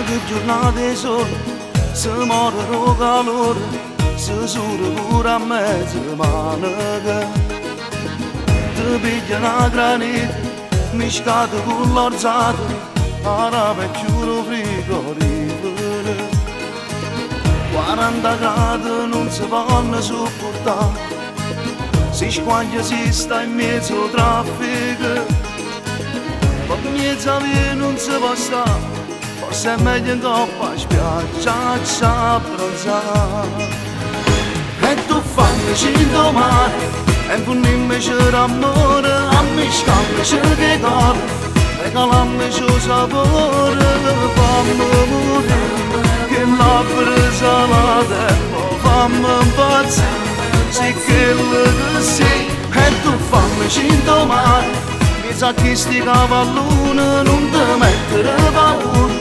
cât giornate sol, să moară roga lor, să sură gura mezza manăgă. Te piglia una granit, miscată cu l'orzata, arabe chiudo frigorifero. 40 gradi non si vanno sopportare, si squaglia si sta in mezzo al traffico. Ma in mezzo a via non si può stare, forse è meglio in coppa a spiaggia a bronzare. E tu fammi cinto mare, e punimmi c'è l'amore, a me scambi c'è che corre, regalammi c'è sapore, fammi morire, che labbra salate, fammi impazzire, sì quello che sei. E tu fammi cinto mare, mi sa che sti cavalloni non ti mettere paura,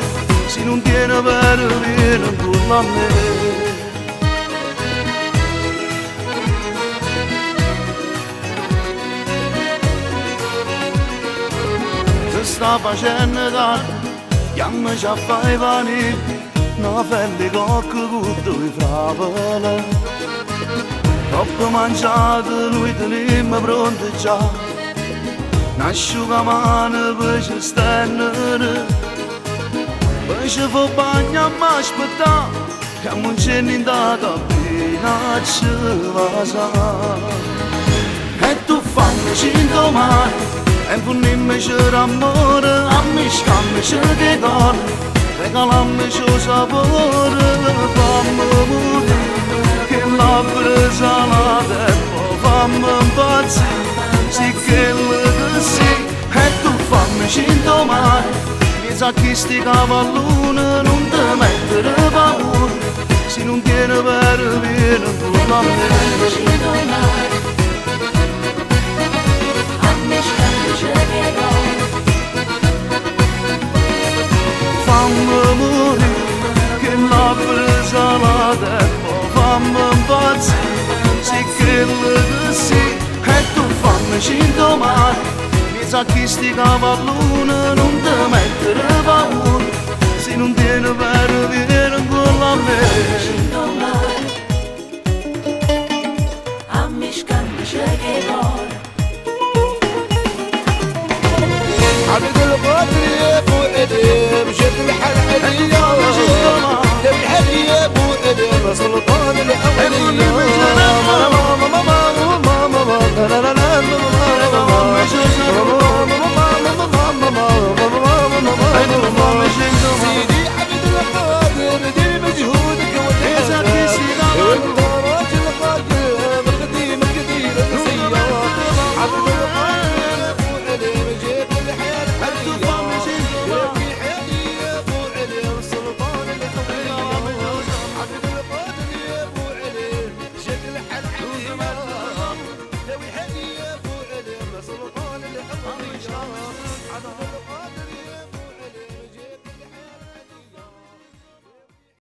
se non tieni per vieni intorno a me. Sta facendo tardi, chiammi già fai vanille, una felle cocca con due frappole. Troppo mangiato, noi teniamo pronto già, un'asciugamano per ci stendere. Poi ci fa bagno a m'aspettare, che non c'è niente appena ci va sa. E tu fammi cinto mare, e punimmi c'è l'amore, a me scambi c'è che corre, regalammi c'è sapore, fammi morire, che labbra salate, fammi impazzire, sì quello che sei. E tu fammi cinto mare, mi sa che sti cavalloni non ti mettere paura, se non tieni per vieni intorno a me. Fammi morire, che labbra salate, fammi impazzire, sì quello che sei. E tu fammi cinto mare, mi sa che sti cavalloni non ti mettere paura, se non tieni per vieni intorno a me. A me scambi c'è che cuore. عبد القادر يا ابو ادم شد الحلقه يا ابو ادم سلطان الاوليه